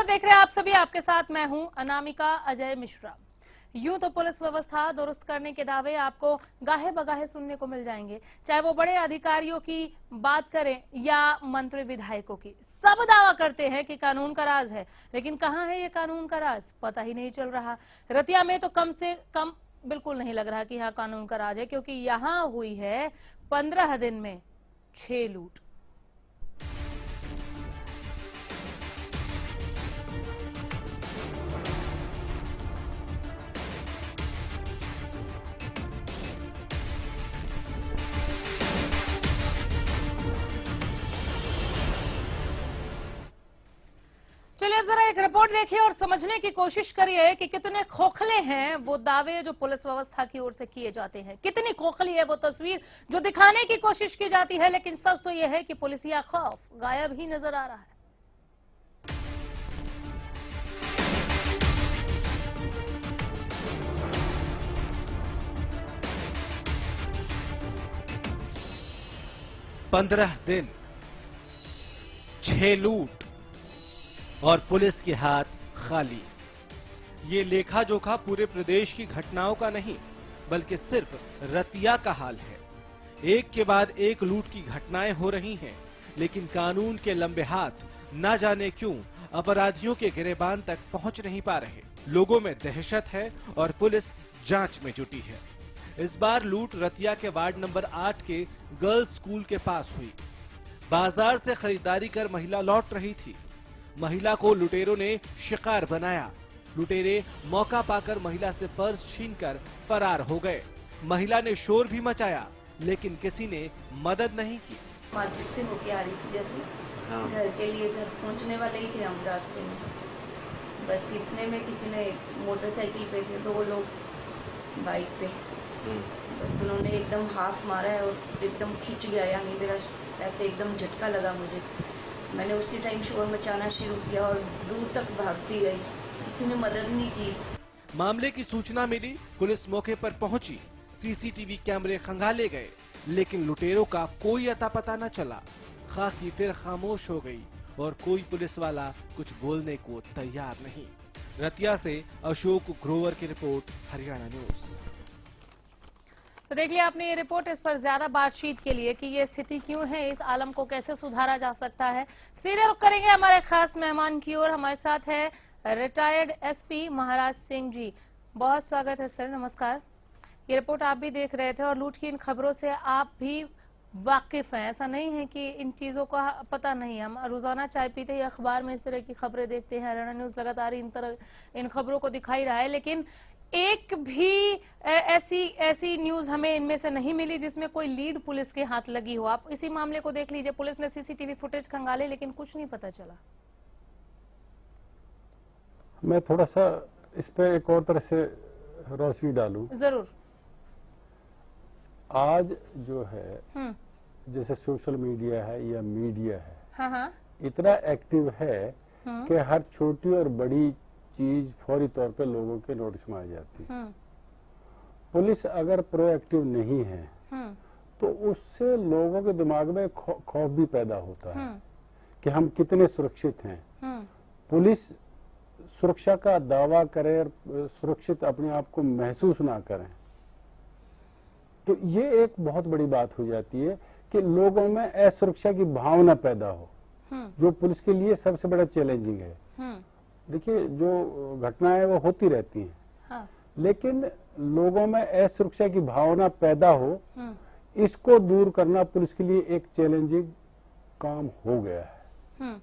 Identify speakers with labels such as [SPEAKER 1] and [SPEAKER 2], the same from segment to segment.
[SPEAKER 1] देख रहे हैं आप सभी, आपके साथ मैं हूं अनामिका अजय मिश्रा। यूं तो पुलिस व्यवस्था दुरुस्त करने के दावे आपको गाहे बगाहे सुनने को मिल जाएंगे, चाहे वो बड़े अधिकारियों की बात करें या मंत्री विधायकों की। सब दावा करते हैं कि कानून का राज है, लेकिन कहां है ये कानून का राज, पता ही नहीं चल रहा। रतिया में तो कम से कम बिल्कुल नहीं लग रहा कि यहाँ कानून का राज है, क्योंकि यहाँ हुई है 15 दिन में 6 लूट। चलिए अब जरा एक रिपोर्ट देखिए और समझने की कोशिश करिए कि कितने खोखले हैं वो दावे जो पुलिस व्यवस्था की ओर से किए जाते हैं। कितनी खोखली है वो तस्वीर जो दिखाने की कोशिश की जाती है, लेकिन सच तो यह है कि पुलिसिया खौफ गायब ही नजर आ रहा है।
[SPEAKER 2] पंद्रह दिन, 6 लूट और पुलिस के हाथ खाली। ये लेखा जोखा पूरे प्रदेश की घटनाओं का नहीं, बल्कि सिर्फ रतिया का हाल है। एक के बाद एक लूट की घटनाएं हो रही हैं, लेकिन कानून के लंबे हाथ न जाने क्यों अपराधियों के गिरेबान तक पहुंच नहीं पा रहे। लोगों में दहशत है और पुलिस जांच में जुटी है। इस बार लूट रतिया के वार्ड नंबर 8 के गर्ल्स स्कूल के पास हुई। बाजार से खरीदारी कर महिला लौट रही थी। महिला को लुटेरों ने शिकार बनाया। लुटेरे मौका पाकर महिला से पर्स छीनकर फरार हो गए। महिला ने शोर भी मचाया, लेकिन किसी ने मदद नहीं की।
[SPEAKER 3] मार्केट से होके आ रही थी, जैसे घर के लिए घर पहुंचने वाले ही थे हम रास्ते में। बस इतने में किसी ने मोटरसाइकिल पे थे 2 लोग बाइक पे, बस उन्होंने एकदम हाथ मारा है और एकदम खींच गया, यानी मेरा ऐसे एकदम झटका लगा मुझे। मैंने उसी टाइम शोर मचाना शुरू किया और दूर तक भागती गई, किसी ने मदद नहीं की।
[SPEAKER 2] मामले की सूचना मिली, पुलिस मौके पर पहुंची। सीसीटीवी कैमरे खंगाले गए, लेकिन लुटेरों का कोई अता पता न चला। खाकी फिर खामोश हो गई और कोई पुलिस वाला कुछ बोलने को तैयार नहीं। रतिया से अशोक ग्रोवर की रिपोर्ट, हरियाणा न्यूज।
[SPEAKER 1] तो देख लिया आपने ये रिपोर्ट। इस पर ज्यादा बातचीत के लिए कि ये स्थिति क्यों है, इस आलम को कैसे सुधारा जा सकता है, सीधे रुख करेंगे हमारे खास मेहमान की ओर। हमारे साथ है रिटायर्ड एसपी महाराज सिंह जी। बहुत स्वागत है सर, नमस्कार। ये रिपोर्ट आप भी देख रहे थे और लूट की इन खबरों से आप भी वाकिफ हैं, ऐसा नहीं है कि इन चीजों का पता नहीं है। हम रोजाना चाय पीते ही अखबार में इस तरह की खबरें देखते हैं। हरियाणा न्यूज लगातार इन खबरों को दिखाई रहा है, लेकिन एक भी ऐसी न्यूज हमें इनमें से नहीं मिली जिसमें कोई लीड पुलिस के हाथ लगी हो। आप इसी मामले को देख लीजिए, पुलिस ने सीसीटीवी फुटेज खंगाले, लेकिन कुछ नहीं पता चला।
[SPEAKER 4] मैं थोड़ा सा इस पे एक और तरह से रोशनी डालूं।
[SPEAKER 1] जरूर।
[SPEAKER 4] आज जो है जैसे सोशल मीडिया है या मीडिया है,
[SPEAKER 1] हाँ।
[SPEAKER 4] इतना एक्टिव है कि हर छोटी और बड़ी चीज फौरी तौर पे लोगों के नोटिस में आ जाती है। पुलिस अगर प्रोएक्टिव नहीं है तो उससे लोगों के दिमाग में खौफ भी पैदा होता है कि हम कितने सुरक्षित हैं। पुलिस सुरक्षा का दावा करे और सुरक्षित अपने आप को महसूस ना करें, तो ये एक बहुत बड़ी बात हो जाती है कि लोगों में असुरक्षा की भावना पैदा हो, जो पुलिस के लिए सबसे बड़ा चैलेंजिंग है। देखिए, जो घटनाएं वो होती रहती हैं, हाँ। लेकिन लोगों में असुरक्षा की भावना पैदा हो, इसको दूर करना पुलिस के लिए एक चैलेंजिंग काम हो गया है।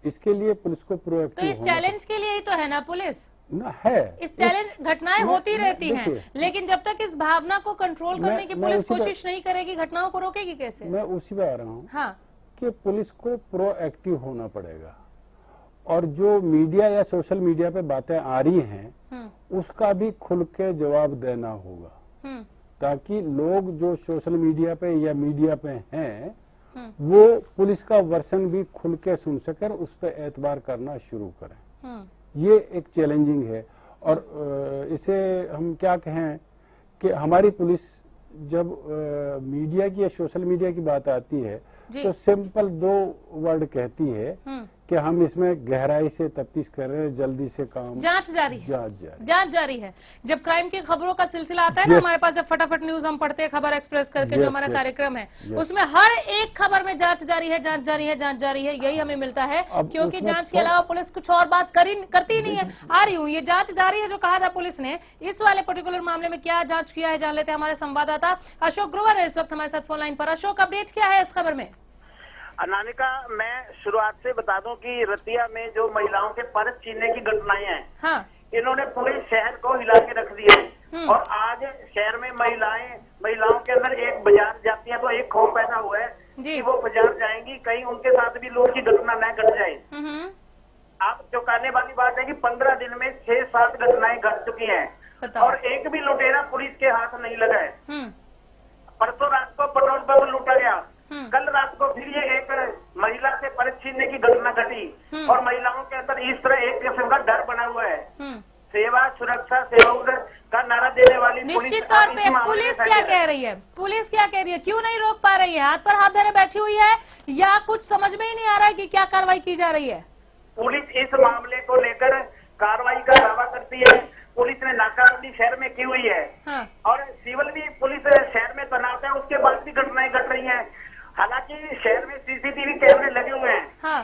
[SPEAKER 4] इसके लिए पुलिस को प्रोएक्टिव
[SPEAKER 1] तो इस चैलेंज के लिए ही तो है ना पुलिस
[SPEAKER 4] ना है।
[SPEAKER 1] इस चैलेंज घटनाएं होती रहती हैं, लेकिन जब तक इस भावना को कंट्रोल करने की पुलिस कोशिश नहीं करेगी, घटनाओं को रोकेगी कैसे? मैं
[SPEAKER 4] उसी पे आ रहा हूँ,
[SPEAKER 1] हाँ,
[SPEAKER 4] कि पुलिस को प्रोएक्टिव होना पड़ेगा और जो मीडिया या सोशल मीडिया पे बातें आ रही हैं उसका भी खुल के जवाब देना होगा, ताकि लोग जो सोशल मीडिया पे या मीडिया पे हैं वो पुलिस का वर्षन भी खुल के सुन सकर उस पर एतबार करना शुरू करें। ये एक चैलेंजिंग है। और इसे हम क्या कहें कि हमारी पुलिस जब मीडिया की या सोशल मीडिया की बात आती है तो सिंपल 2 वर्ड कहती है कि हम इसमें गहराई से तफ्तीश कर रहे हैं, जल्दी से काम
[SPEAKER 1] जांच जारी है,
[SPEAKER 4] जांच
[SPEAKER 1] जारी है। जब क्राइम की खबरों का सिलसिला आता है ना हमारे पास, जब फटाफट न्यूज हम पढ़ते हैं खबर एक्सप्रेस करके, जो हमारा कार्यक्रम है उसमें हर एक खबर में जांच जारी है, जांच जारी है, जांच जारी है, यही हमें मिलता है। क्योंकि जांच के अलावा पुलिस कुछ और बात करती नहीं है। आ रही हूँ, ये जांच जारी है जो कहा था पुलिस ने, इस वाले पर्टिकुलर मामले में क्या जांच किया है जान लेते हैं। हमारे संवाददाता अशोक ग्रोवर है इस वक्त हमारे साथ फोन लाइन पर। अशोक, अपडेट क्या है इस खबर में?
[SPEAKER 5] अनामिका, मैं शुरुआत से बता दूं कि रतिया में जो महिलाओं के पर्स छीनने की घटनाएं हैं,
[SPEAKER 1] हाँ,
[SPEAKER 5] इन्होंने पूरे शहर को हिला के रख दिया है। और आज शहर में महिलाओं के अंदर एक बाजार जाती है तो एक खौफ पैदा हुआ है कि वो बाजार जाएंगी, कहीं उनके साथ भी लूट की घटना न घट जाए। आप चौंकाने वाली बात है कि 15 दिन में 6-7 घटनाएं घट चुकी हैं और एक भी लुटेरा पुलिस के हाथ नहीं लगा है। परसों रात को पेट्रोल पंप लूटा गया, कल रात को फिर ये एक महिला से पर्स छीनने की घटना घटी और महिलाओं के अंदर इस तरह एक किस्म का डर बना हुआ है। सेवा सुरक्षा सेवाओं का नारा देने वाली
[SPEAKER 1] निश्चित तौर पे पुलिस क्या कह रही है? पुलिस क्या कह रही है? क्यों नहीं रोक पा रही है? हाथ पर हाथ धरे बैठी हुई है या कुछ समझ में ही नहीं आ रहा है कि क्या कार्रवाई की जा रही है?
[SPEAKER 5] पुलिस इस मामले को लेकर कार्रवाई का दावा करती है। पुलिस ने नाकाबंदी शहर में की हुई है। हाँ। और सिविल भी पुलिस शहर में तैनात है, उसके बाद भी घटनाएं घट रही हैं। हालांकि शहर में सीसीटीवी कैमरे लगे हुए हैं। हाँ।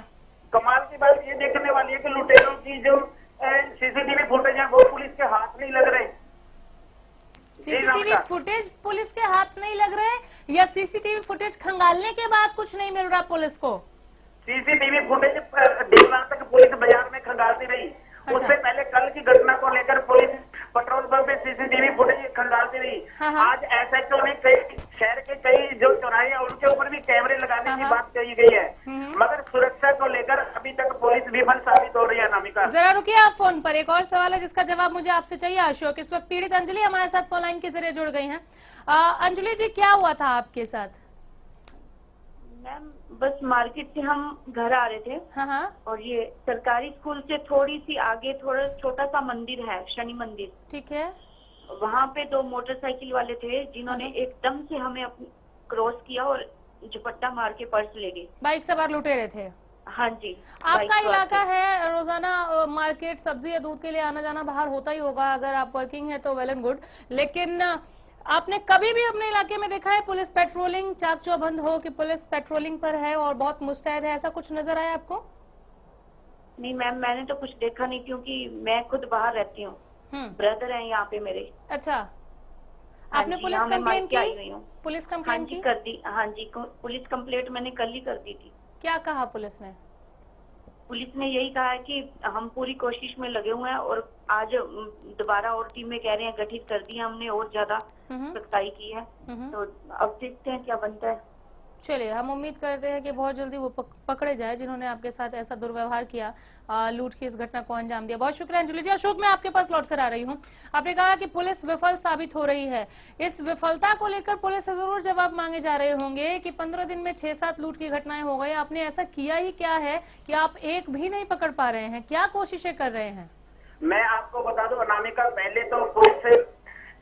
[SPEAKER 5] कमाल की बात ये देखने वाली है कि लुटेरों की जो सीसीटीवी फुटेज है वो पुलिस के हाथ नहीं लग रहे।
[SPEAKER 1] सीसीटीवी फुटेज पुलिस के हाथ नहीं लग रहे या सीसीटीवी फुटेज खंगालने के बाद कुछ नहीं मिल रहा पुलिस को?
[SPEAKER 5] सीसीटीवी फुटेज देर रात तक पुलिस बाजार में खंगालती रही। अच्छा। उससे पहले कल की घटना को लेकर पुलिस पेट्रोल पंप पे सीसीटीवी फुटेज खंगालती रही। आज एसएचओ ने शहर के कई जो चौराहे हैं उनके ऊपर भी कैमरे लगाने की बात कही गई है, मगर सुरक्षा को लेकर अभी तक पुलिस विफल साबित हो रही है। अनामिका,
[SPEAKER 1] जरा रुकिए आप फोन पर, एक और सवाल है जिसका जवाब मुझे आपसे चाहिए अशोक। इस वक्त पीड़ित अंजलि हमारे साथ फोन लाइन के जरिए जुड़ गई हैं। अंजलि जी, क्या हुआ था आपके साथ?
[SPEAKER 3] मैम, बस मार्केट से हम घर आ रहे थे। हाँ। और ये सरकारी स्कूल से थोड़ी सी आगे थोड़ा छोटा सा मंदिर है, शनि मंदिर।
[SPEAKER 1] ठीक है।
[SPEAKER 3] वहाँ पे 2 मोटरसाइकिल वाले थे जिन्होंने एकदम से हमें क्रॉस किया और झपट्टा मार के पर्स ले गए।
[SPEAKER 1] बाइक सवार लुटेरे थे?
[SPEAKER 3] हाँ जी।
[SPEAKER 1] आपका इलाका है, रोजाना मार्केट सब्जी या दूध के लिए आना जाना बाहर होता ही होगा। अगर आप वर्किंग है तो वेल एंड गुड, लेकिन आपने कभी भी अपने इलाके में देखा है पुलिस पेट्रोलिंग, चाक चौबंद हो कि पुलिस पेट्रोलिंग पर है और बहुत मुस्तैद है, ऐसा कुछ नजर आया आपको?
[SPEAKER 3] नहीं मैम, मैंने तो कुछ देखा नहीं क्योंकि मैं खुद बाहर रहती हूँ। ब्रदर हैं यहाँ पे मेरे।
[SPEAKER 1] अच्छा, आपने पुलिस कंप्लेंट की? पुलिस कंप्लेंट की?
[SPEAKER 3] कर दी। हाँ जी, पुलिस कंप्लेंट मैंने कल ही कर दी थी।
[SPEAKER 1] क्या कहा पुलिस ने?
[SPEAKER 3] पुलिस ने यही कहा है कि हम पूरी कोशिश में लगे हुए हैं और आज दोबारा और टीमें कह रहे हैं गठित कर दी हमने और ज्यादा सख्ताई की है। तो अब देखते हैं क्या बनता है।
[SPEAKER 1] चलिए, हम उम्मीद करते हैं कि बहुत जल्दी वो पकड़े जाए जिन्होंने आपके साथ ऐसा दुर्व्यवहार किया, लूट की इस घटना को अंजाम दिया। बहुत शुक्रिया अंजलि जी। अशोक, मैं आपके पास लौट कर आ रही हूँ। आपने कहा कि पुलिस विफल साबित हो रही है, इस विफलता को लेकर पुलिस से जरूर जवाब मांगे जा रहे होंगे कि 15 दिन में 6-7 लूट की घटनाएं हो गई। आपने ऐसा किया ही क्या है कि आप एक भी नहीं पकड़ पा रहे हैं? क्या कोशिशें कर रहे हैं?
[SPEAKER 5] मैं आपको बता दूं अनामिका, पहले तो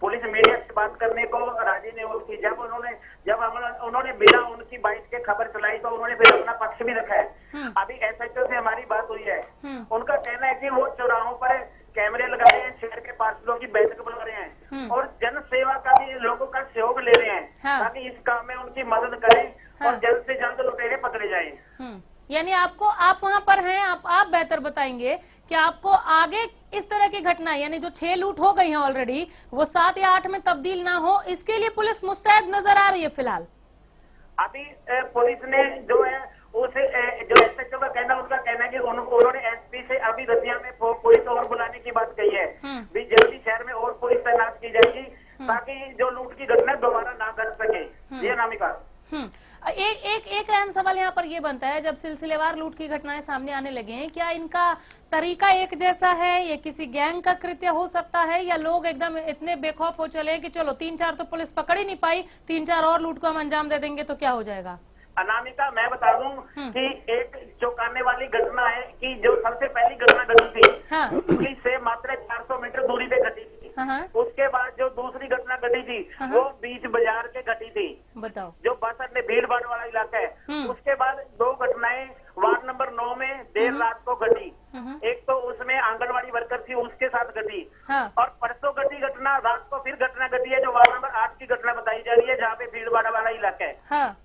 [SPEAKER 5] पुलिस मीडिया से बात करने को राजी नहीं हुई थी। जब उन्होंने बिना उनकी बाइट के खबर चलाई तो उन्होंने फिर अपना पक्ष भी रखा है। अभी एसएचओ से हमारी बात हुई है, उनका कहना है कि वो चौराहों पर कैमरे लगा रहे हैं, शहर के पार्षदों की बैठक बुला रहे हैं और जन सेवा का भी लोगों का सहयोग ले रहे हैं ताकि इस काम में उनकी मदद करें और जल्द से जल्द लुटेरे पकड़े जाएं।
[SPEAKER 1] यानी आप वहां पर हैं, आप बेहतर बताएंगे कि आपको आगे इस तरह की घटना, यानी जो 6 लूट हो गई हैं ऑलरेडी, वो 7 या 8 में तब्दील ना हो, इसके लिए पुलिस मुस्तैद नजर आ रही है फिलहाल?
[SPEAKER 5] अभी पुलिस ने जो है उसे जो एसएचओ का कहना, उनका कहना है कि उन्होंने एसपी से अभी रतिया में पुलिस और बुलाने की बात कही है। भी जल्दी शहर में और पुलिस तैनात की जाएगी ताकि जो लूट की घटना दोबारा ना कर सके। ये अनामिका,
[SPEAKER 1] एक अहम सवाल यहाँ पर ये बनता है, जब सिलसिलेवार लूट की घटनाएं सामने आने लगे हैं, क्या इनका तरीका एक जैसा है? ये किसी गैंग का कृत्य हो सकता है या लोग एकदम इतने बेखौफ हो चले कि चलो 3-4 तो पुलिस पकड़ ही नहीं पाई, 3-4 और लूट को हम अंजाम दे देंगे तो क्या हो जाएगा?
[SPEAKER 5] अनामिका, मैं बता दूं कि एक चौंकाने वाली घटना है कि जो सबसे पहली घटना घटी थी पुलिस से मात्र 400 मीटर दूरी पे घटी थी। उसके बाद जो दूसरी घटना घटी थी वो बीच बाजार के घटी थी।
[SPEAKER 1] बताओ,
[SPEAKER 5] जो बस अड्डे भीड़ भाड़ वाला इलाका है। उसके बाद 2 घटनाएं वार्ड नंबर 9 में देर रात को घटी। एक तो उसमें आंगनवाड़ी वर्कर थी, उसके साथ घटी।
[SPEAKER 1] हाँ।
[SPEAKER 5] और परसों घटी घटना, रात को फिर घटना घटी है जो वार्ड नंबर 8 की घटना बताई जा रही है, जहाँ पे भीड़ भाड़ वाला इलाका है।
[SPEAKER 1] हाँ।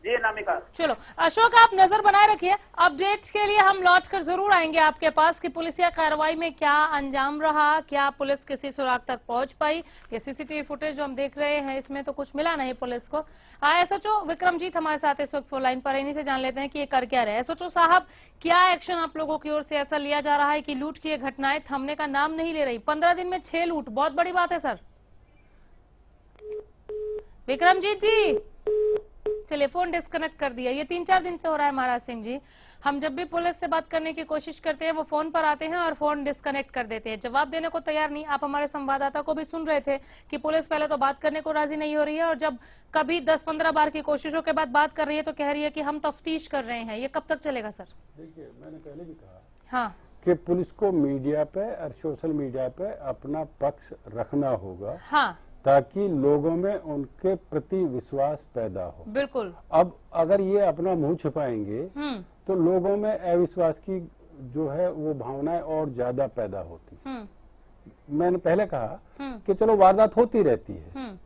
[SPEAKER 5] जी नामिका।
[SPEAKER 1] चलो अशोक, आप नजर बनाए रखिए, अपडेट्स के लिए हम लौट कर जरूर आएंगे आपके पास कि पुलिसिया कार्रवाई में क्या अंजाम रहा, क्या पुलिस किसी सुराग तक पहुंच पाई। ये सीसीटीवी फुटेज जो हम देख रहे हैं इसमें तो कुछ मिला नहीं पुलिस को। एसएचओ विक्रमजीत हमारे साथ इस वक्त फोन लाइन पर, इन्हीं से जान लेते हैं कि ये कर क्या रहे। एसएचओ साहब, क्या एक्शन आप लोगों की ओर से ऐसा लिया जा रहा है कि लूट की ये घटनाएं थमने का नाम नहीं ले रही? 15 दिन में 6 लूट, बहुत बड़ी बात है सर। विक्रमजीत जी, चलिए फोन डिस्कनेक्ट कर दिया। ये 3-4 दिन से हो रहा है महाराज सिंह जी। हम जब भी पुलिस से बात करने की कोशिश करते हैं वो फोन पर आते हैं और फोन डिस्कनेक्ट कर देते हैं, जवाब देने को तैयार नहीं। आप हमारे संवाददाता को भी सुन रहे थे कि पुलिस पहले तो बात करने को राजी नहीं हो रही है और जब कभी 10-15 बार की कोशिशों के बाद बात कर रही है तो कह रही है कि हम तफ्तीश कर रहे हैं। ये कब तक चलेगा सर?
[SPEAKER 4] देखिए, मैंने पहले भी कहा
[SPEAKER 1] हाँ
[SPEAKER 4] कि पुलिस को मीडिया पे और सोशल मीडिया पे अपना पक्ष रखना होगा।
[SPEAKER 1] हाँ
[SPEAKER 4] ताकि लोगों में उनके प्रति विश्वास पैदा हो।
[SPEAKER 1] बिल्कुल।
[SPEAKER 4] अब अगर ये अपना मुंह छुपाएंगे तो लोगों में अविश्वास की जो है वो भावनाएं और ज्यादा पैदा होती। मैंने पहले कहा कि चलो वारदात होती रहती है,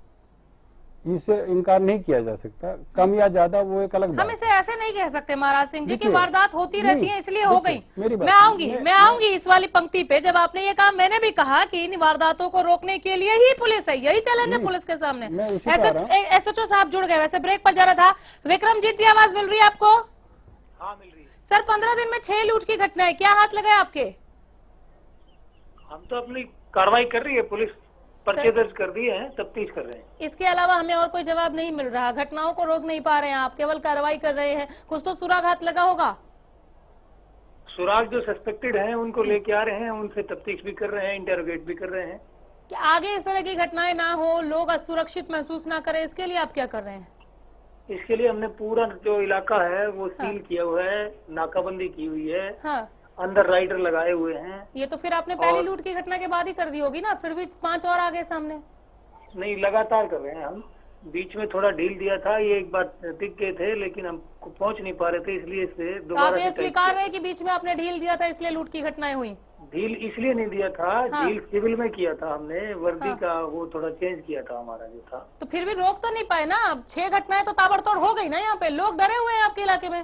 [SPEAKER 4] इसे इनकार नहीं किया जा सकता, कम या ज्यादा वो एक अलग बात।
[SPEAKER 1] हम इसे ऐसे नहीं कह सकते महाराज सिंह जी की
[SPEAKER 4] देखिए,
[SPEAKER 1] वारदात होती रहती है इसलिए हो गई।
[SPEAKER 4] मेरी बात
[SPEAKER 1] मैं आऊंगी इस वाली पंक्ति पे। जब आपने ये कहा मैंने भी कहा कि इन वारदातों को रोकने के लिए ही पुलिस है, यही चैलेंज है पुलिस के सामने। एसएचओ साहब जुड़ गए, वैसे ब्रेक पर जा रहा था। विक्रमजीत जी, आवाज मिल रही है आपको?
[SPEAKER 5] हाँ मिल रही है
[SPEAKER 1] सर। 15 दिन में 6 लूट की घटना है, क्या हाथ लगा आपके?
[SPEAKER 6] हम तो अपनी कार्रवाई कर रही है, पुलिस पर्चे दर्ज कर दिए हैं, तफ्तीश कर रहे हैं।
[SPEAKER 1] इसके अलावा हमें और कोई जवाब नहीं मिल रहा, घटनाओं को रोक नहीं पा रहे हैं आप, केवल कार्रवाई कर रहे हैं। कुछ तो सुराग हाथ लगा होगा।
[SPEAKER 6] सुराग जो सस्पेक्टेड हैं उनको लेके आ रहे हैं, उनसे तफ्तीश भी कर रहे हैं, इंटरोगेट भी कर रहे हैं।
[SPEAKER 1] कि आगे इस तरह की घटनाएं ना हो, लोग असुरक्षित महसूस ना करें, इसके लिए आप क्या कर रहे हैं?
[SPEAKER 6] इसके लिए हमने पूरा जो इलाका है वो सील किया हुआ है, नाकाबंदी की हुई है।
[SPEAKER 1] हाँ।
[SPEAKER 6] अंदर राइडर लगाए हुए हैं।
[SPEAKER 1] ये तो फिर आपने पहली लूट की घटना के बाद ही कर दी होगी ना, फिर भी 5 और आ गए सामने।
[SPEAKER 6] नहीं, लगातार कर रहे हैं हम। बीच में थोड़ा ढील दिया था, ये एक बार दिख गए थे लेकिन हम पहुंच नहीं पा रहे थे, इसलिए इसे दोबारा।
[SPEAKER 1] आप ये स्वीकार है कि बीच में आपने ढील दिया था इसलिए लूट की घटनाएं हुई?
[SPEAKER 6] ढील इसलिए नहीं दिया था।
[SPEAKER 1] हाँ।
[SPEAKER 6] ढील सिविल में किया था हमने, वर्दी का वो थोड़ा चेंज किया था हमारा जो था।
[SPEAKER 1] तो फिर भी रोक तो नहीं पाए ना? अब 6 घटनाएं तो ताबड़तोड़ हो गई ना यहाँ पे, लोग डरे हुए हैं आपके इलाके में।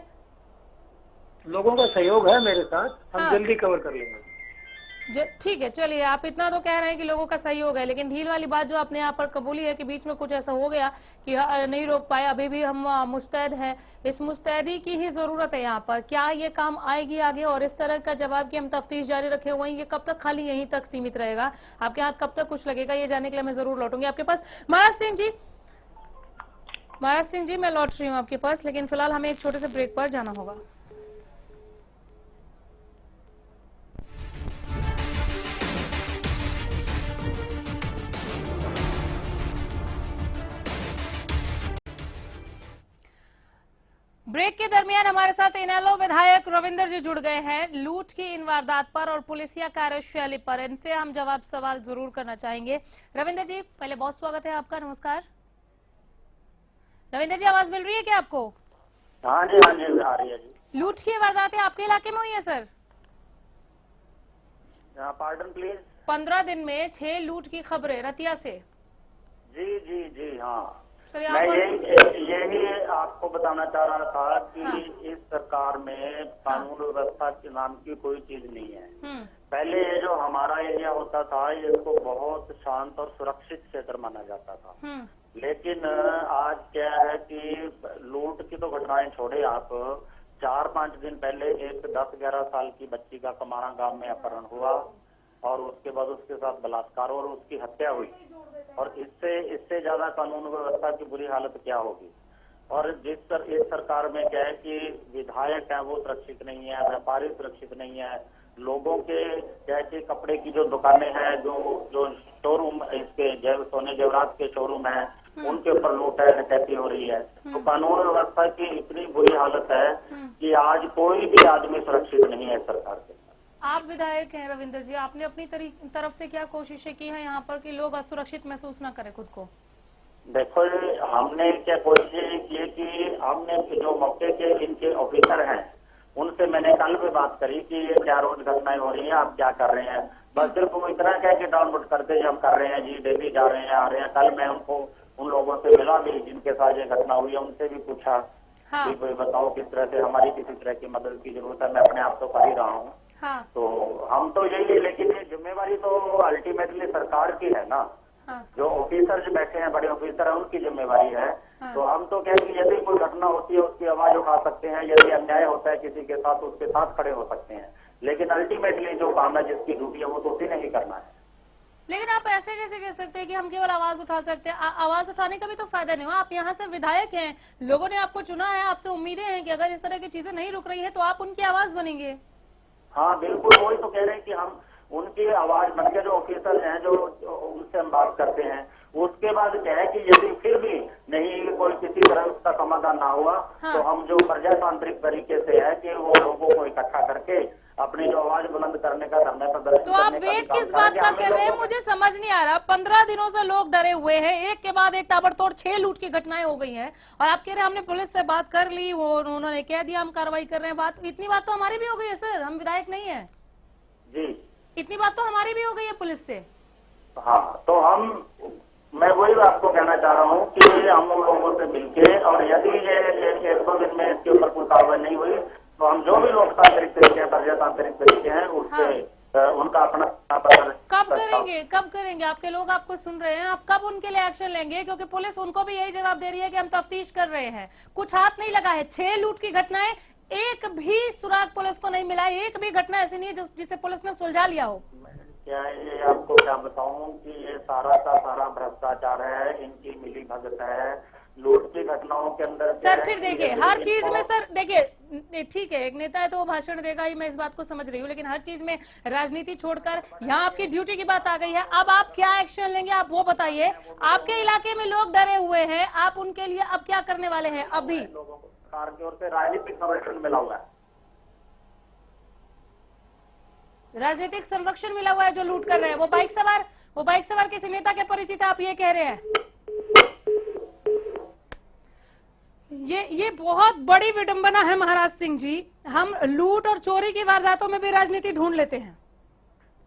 [SPEAKER 6] लोगों का सहयोग है मेरे साथ, हम
[SPEAKER 1] हाँ।
[SPEAKER 6] जल्दी कवर कर लेंगे।
[SPEAKER 1] ठीक है, चलिए आप इतना तो कह रहे हैं कि लोगों का सहयोग है, लेकिन ढील वाली बात जो आपने यहाँ पर कबूली है कि बीच में कुछ ऐसा हो गया कि नहीं रोक पाए, अभी भी हम मुस्तैद हैं। इस मुस्तैदी की ही जरूरत है यहाँ पर। क्या ये काम आएगी आगे? और इस तरह का जवाब कि हम तफ्तीश जारी रखे हुए हैं, ये कब तक खाली यहीं तक सीमित रहेगा? आपके हाथ कब तक कुछ लगेगा, ये जानने के लिए मैं जरूर लौटूंगी आपके पास। महाराज सिंह जी मैं लौट रही हूँ आपके पास, लेकिन फिलहाल हमें एक छोटे से ब्रेक पर जाना होगा। ब्रेक के दरमियान हमारे साथ इनेलो विधायक रविंदर जी जुड़ गए हैं लूट की इन वारदात पर और पुलिसिया कार्यशैली पर। इनसे हम जवाब सवाल जरूर करना चाहेंगे। रविंदर जी, पहले बहुत स्वागत है आपका, नमस्कार। रविंदर जी, आवाज मिल रही है क्या आपको?
[SPEAKER 5] हाँ जी आ रही है जी।
[SPEAKER 1] लूट की वारदातें आपके इलाके में हुई है सर?
[SPEAKER 5] Pardon please.
[SPEAKER 1] 15 दिन में 6 लूट की खबरें रतिया से।
[SPEAKER 5] जी हाँ।
[SPEAKER 1] सर
[SPEAKER 5] मैं यही आपको बताना चाह रहा था कि
[SPEAKER 1] हाँ।
[SPEAKER 5] इस सरकार में कानून व्यवस्था के नाम की कोई चीज नहीं है। पहले ये जो हमारा एरिया होता था इसको बहुत शांत और सुरक्षित क्षेत्र माना जाता था, लेकिन आज क्या है कि लूट की तो घटनाएं छोड़े आप, 4-5 दिन पहले एक 10-11 साल की बच्ची का कमाना गांव में अपहरण हुआ और उसके बाद उसके साथ बलात्कार और उसकी हत्या हुई। और इससे ज्यादा कानून व्यवस्था की बुरी हालत क्या होगी? और इस सरकार में क्या है कि विधायक है वो सुरक्षित नहीं है, व्यापारी सुरक्षित नहीं है, लोगों के क्या है कि कपड़े की जो दुकानें हैं, जो शोरूम इसके सोने जेवरात के शोरूम है, उनके ऊपर लूट है, डकैती हो रही है। तो कानून व्यवस्था की इतनी बुरी हालत है कि आज कोई भी आदमी सुरक्षित नहीं है सरकार के।
[SPEAKER 1] आप विधायक हैं रविंदर जी, आपने अपनी तरफ से क्या कोशिशें की हैं यहाँ पर कि लोग असुरक्षित महसूस ना करें खुद को?
[SPEAKER 5] देखो, हमने क्या कोशिश की कि हमने जो मौके के इनके ऑफिसर हैं उनसे मैंने कल भी बात करी कि ये क्या रोज घटनाएं हो रही हैं, आप क्या कर रहे हैं। बस सिर्फ वो इतना कह के डाउनलोड करते हैं, हम कर रहे हैं जी, डेली जा रहे हैं, आ रहे हैं। कल मैं उनको उन लोगों से मिला भी जिनके साथ ये घटना हुई है, उनसे भी पूछा
[SPEAKER 1] हाँ।
[SPEAKER 5] कि कोई बताओ किस तरह से हमारी किसी तरह की मदद की जरूरत है। मैं अपने आप तो कर ही रहा हूँ।
[SPEAKER 1] हाँ।
[SPEAKER 5] तो हम तो यही, लेकिन ये जिम्मेवारी तो अल्टीमेटली सरकार की है ना।
[SPEAKER 1] हाँ।
[SPEAKER 5] जो ऑफिसर जो बैठे हैं, बड़े ऑफिसर हैं, उनकी जिम्मेवारी है।
[SPEAKER 1] हाँ।
[SPEAKER 5] तो हम तो कहें कि यदि कोई घटना होती है उसकी आवाज उठा सकते हैं, यदि अन्याय होता है किसी के साथ उसके साथ खड़े हो सकते हैं, लेकिन अल्टीमेटली जो काम है, जिसकी ड्यूटी है, वो तो उसी ने ही करना है।
[SPEAKER 1] लेकिन आप ऐसे कैसे कह सकते हैं कि हम केवल आवाज उठा सकते हैं? आवाज उठाने का भी तो फायदा नहीं हुआ। आप यहाँ से विधायक हैं, लोगों ने आपको चुना है, आपसे उम्मीदें हैं कि अगर इस तरह की चीजें नहीं रुक रही है तो आप उनकी आवाज बनेंगे।
[SPEAKER 5] हाँ बिल्कुल, वही तो कह रहे हैं कि हम उनकी आवाज बनकर जो ऑफिसर हैं, जो उनसे हम बात करते हैं, उसके बाद क्या है कि यदि फिर भी नहीं कोई किसी तरह उसका समाधान ना हुआ,
[SPEAKER 1] हाँ।
[SPEAKER 5] तो हम जो प्रजातांत्रिक तरीके से है कि वो लोगों को इकट्ठा करके अपनी जो आवाज बुलंद करने का, धरना प्रदर्शन
[SPEAKER 1] तो आप
[SPEAKER 5] करने का भी
[SPEAKER 1] वेट
[SPEAKER 5] काम
[SPEAKER 1] किस बात
[SPEAKER 5] करेंगे।
[SPEAKER 1] का
[SPEAKER 5] हमें
[SPEAKER 1] कर रहे हैं?
[SPEAKER 5] लोगों-
[SPEAKER 1] मुझे समझ नहीं आ रहा। 15 दिनों से लोग डरे हुए हैं, एक के बाद एक ताबड़तोड़ 6 लूट की घटनाएं हो गई हैं, और आप कह रहे हैं हमने पुलिस से बात कर ली, वो उन्होंने कह दिया हम कार्रवाई कर रहे हैं। बात, इतनी बात तो हमारी भी हो गई है सर, हम विधायक नहीं है।
[SPEAKER 5] जी
[SPEAKER 1] इतनी बात तो हमारी भी हो गई है पुलिस से।
[SPEAKER 5] हाँ, तो मैं वही आपको कहना चाह रहा हूँ कि हम उन लोगों से मिलके, और यदि ये 1-2 दिन में इसके ऊपर कोई कार्रवाई नहीं हुई, तो हम जो भी लोकतांत्रिक तरीके हैं, प्रजातांत्रिक तरीके हैं, उससे उनका अपना
[SPEAKER 1] कब करेंगे? कब करेंगे? आपके लोग आपको सुन रहे हैं, आप कब उनके लिए एक्शन लेंगे? क्योंकि पुलिस उनको भी यही जवाब दे रही है कि हम तफ्तीश कर रहे हैं, कुछ हाथ नहीं लगा है। 6 लूट की घटनाएं, एक भी सुराग पुलिस को नहीं मिला, एक भी घटना ऐसी नहीं है जिसे पुलिस ने सुलझा लिया हो।
[SPEAKER 5] क्या ये आपको क्या बताऊं कि ये सारा का सारा भ्रष्टाचार है, इनकी मिली भगत है, लूट की घटनाओं के अंदर।
[SPEAKER 1] सर फिर देखिए, हर चीज में सर देखिए, ठीक है एक नेता है तो वो भाषण देगा ही, मैं इस बात को समझ रही हूँ, लेकिन हर चीज में राजनीति छोड़कर यहाँ आपकी ड्यूटी की बात आ गई है। अब आप क्या एक्शन लेंगे, आप वो बताइए। आपके इलाके में लोग डरे हुए हैं, आप उनके लिए अब क्या करने वाले हैं? अभी
[SPEAKER 5] लोगों को सरकार की ओर से राजनीतिक संरक्षण मिला हुआ है।
[SPEAKER 1] राजनीतिक संरक्षण मिला हुआ है जो लूट कर रहे हैं। वो बाइक सवार किसी नेता के परिचित, आप ये कह रहे हैं? ये बहुत बड़ी विडंबना है महाराज सिंह जी। हम लूट और चोरी की वारदातों में भी राजनीति ढूंढ लेते हैं।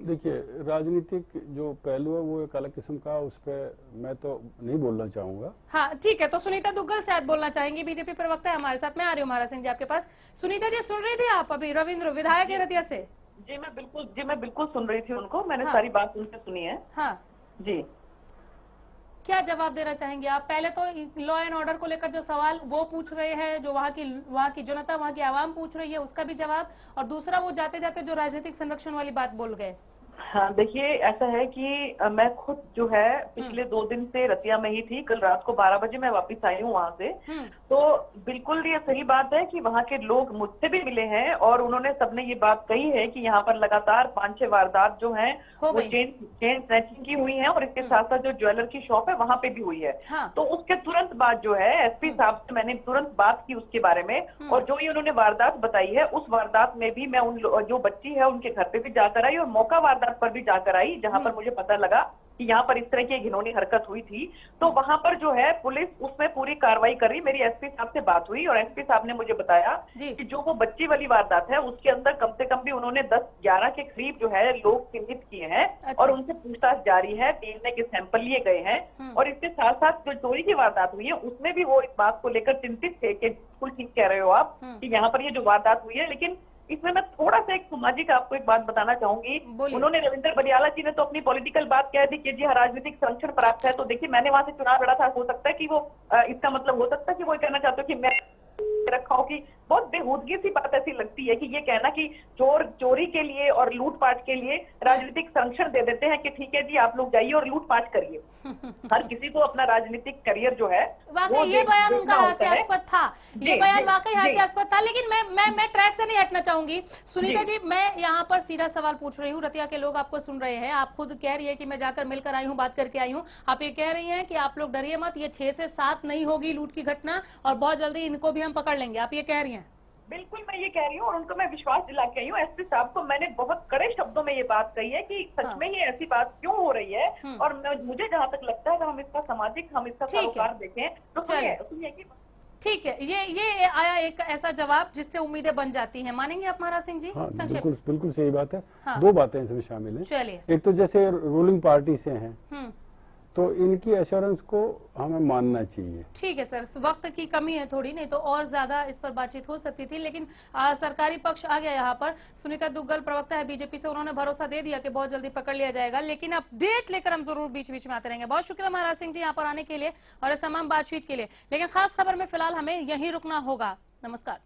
[SPEAKER 4] देखिए, राजनीतिक जो पहलू है वो एक अलग किस्म का, उस पर मैं तो नहीं बोलना चाहूंगा।
[SPEAKER 1] हाँ ठीक है, तो सुनीता दुग्गल शायद बोलना चाहेंगी, बीजेपी प्रवक्ता है हमारे साथ। मैं आ रही हूँ महाराज सिंह जी आपके पास। सुनीता जी सुन रही थी आप अभी रविंद्र विधायक है रतिया से?
[SPEAKER 7] जी मैं बिल्कुल सुन रही थी उनको, मैंने
[SPEAKER 1] हाँ।
[SPEAKER 7] सारी बात उनसे सुनी है।
[SPEAKER 1] हाँ,
[SPEAKER 7] जी
[SPEAKER 1] क्या जवाब देना चाहेंगे आप? पहले तो लॉ एंड ऑर्डर को लेकर जो सवाल वो पूछ रहे हैं, जो वहाँ की जनता, वहाँ की आवाम पूछ रही है, उसका भी जवाब, और दूसरा वो जाते जाते जो राजनीतिक संरक्षण वाली बात बोल गए।
[SPEAKER 7] हाँ, देखिए ऐसा है कि मैं खुद जो है पिछले 2 दिन से रतिया में ही थी। कल रात को 12 बजे मैं वापस आई हूँ वहां से। तो बिल्कुल ये सही बात है कि वहाँ के लोग मुझसे भी मिले हैं और उन्होंने सबने ये बात कही है कि यहाँ पर लगातार 5-6 वारदात जो हैं वो चेन स्नैचिंग की हुई है, और इसके साथ साथ जो ज्वेलर की शॉप है वहां पे भी हुई है।
[SPEAKER 1] हाँ।
[SPEAKER 7] तो उसके तुरंत बाद जो है एसपी साहब से मैंने तुरंत बात की उसके बारे में, और जो ये उन्होंने वारदात बताई है उस वारदात में भी मैं जो बच्ची है उनके घर पे भी जाकर आई, और मौका वारदात पर भी जाकर आई जहां पर मुझे पता लगा कि यहाँ पर इस तरह की घिनौनी हरकत हुई थी। तो वहां पर जो है पुलिस उसमें पूरी कार्रवाई कर रही। मेरी एसपी साहब से बात हुई और एसपी साहब ने मुझे बताया कि जो वो बच्ची वाली वारदात है उसके अंदर कम से कम भी उन्होंने 10-11 के करीब जो है लोग चिन्हित किए हैं। अच्छा। और उनसे पूछताछ जारी है, डीएनए के सैंपल लिए गए हैं। और इसके साथ साथ जो चोरी की वारदात हुई है उसमें भी वो इस बात को लेकर चिंतित थे कि बिल्कुल ठीक कह रहे हो आप कि यहाँ पर ये जो वारदात हुई है। लेकिन इसमें मैं थोड़ा सा एक सामाजिक आपको एक बात बताना चाहूंगी। उन्होंने रविंद्र बलियाला जी ने तो अपनी पॉलिटिकल बात कह दी कि जी राजनीतिक संरक्षण प्राप्त है। तो देखिए मैंने वहां से चुनाव लड़ा था, हो सकता है कि वो इसका मतलब हो सकता है कि वो कहना चाहते हो कि मैं रखा हूं, कि बहुत बेहूदगी सी बात ऐसी लगती है कि ये कहना कि चोरी के लिए और लूटपाट के लिए राजनीतिक संरक्षण दे देते हैं कि ठीक है जी आप लोग जाइए और लूटपाट करिए। हर किसी को अपना राजनीतिक करियर जो है
[SPEAKER 1] वाकई ये बयान उनका हास्यास्पद था। ये बयान वाकई हास्यास्पद था। लेकिन मैं ट्रैक से नहीं हटना चाहूंगी। सुनीता जी, मैं यहाँ पर सीधा सवाल पूछ रही हूँ। रतिया के लोग आपको सुन रहे हैं, आप खुद कह रही है कि मैं जाकर मिलकर आई हूँ, बात करके आई हूँ। आप ये कह रही हैं कि आप लोग डरिए मत, ये 6 से 7 नहीं होगी लूट की घटना, और बहुत जल्दी इनको भी हम पकड़ लेंगे, आप ये कह रही हैं?
[SPEAKER 7] बिल्कुल मैं ये कह रही हूँ और उनको मैं विश्वास दिला के आई हूँ। एसपी साहब को मैंने बहुत कड़े शब्दों में ये बात कही है कि सच में ये ऐसी बात क्यों हो रही है। और मुझे जहाँ तक लगता है हम इसका सरोकार देखें तो सुनिए कि
[SPEAKER 1] ठीक है, ये आया एक ऐसा जवाब जिससे उम्मीदें बन जाती हैं। मानेंगे आप महाराज सिंह जी?
[SPEAKER 4] हाँ,
[SPEAKER 1] संक्षेप।
[SPEAKER 4] बिल्कुल बिल्कुल सही बात है।
[SPEAKER 1] हाँ।
[SPEAKER 4] दो बातें इसमें शामिल हैं।
[SPEAKER 1] चलिए।
[SPEAKER 4] एक तो जैसे रूलिंग पार्टी से हैं, तो इनकी एश्योरेंस को हमें मानना चाहिए।
[SPEAKER 1] ठीक है सर, वक्त की कमी है थोड़ी, नहीं तो और ज्यादा इस पर बातचीत हो सकती थी, लेकिन सरकारी पक्ष आ गया यहाँ पर। सुनीता दुग्गल प्रवक्ता है बीजेपी से, उन्होंने भरोसा दे दिया कि बहुत जल्दी पकड़ लिया जाएगा, लेकिन अपडेट लेकर हम जरूर बीच बीच में आते रहेंगे। बहुत शुक्रिया महाराज सिंह जी यहाँ पर आने के लिए और इस तमाम बातचीत के लिए, लेकिन खास खबर में फिलहाल हमें यहीं रुकना होगा। नमस्कार।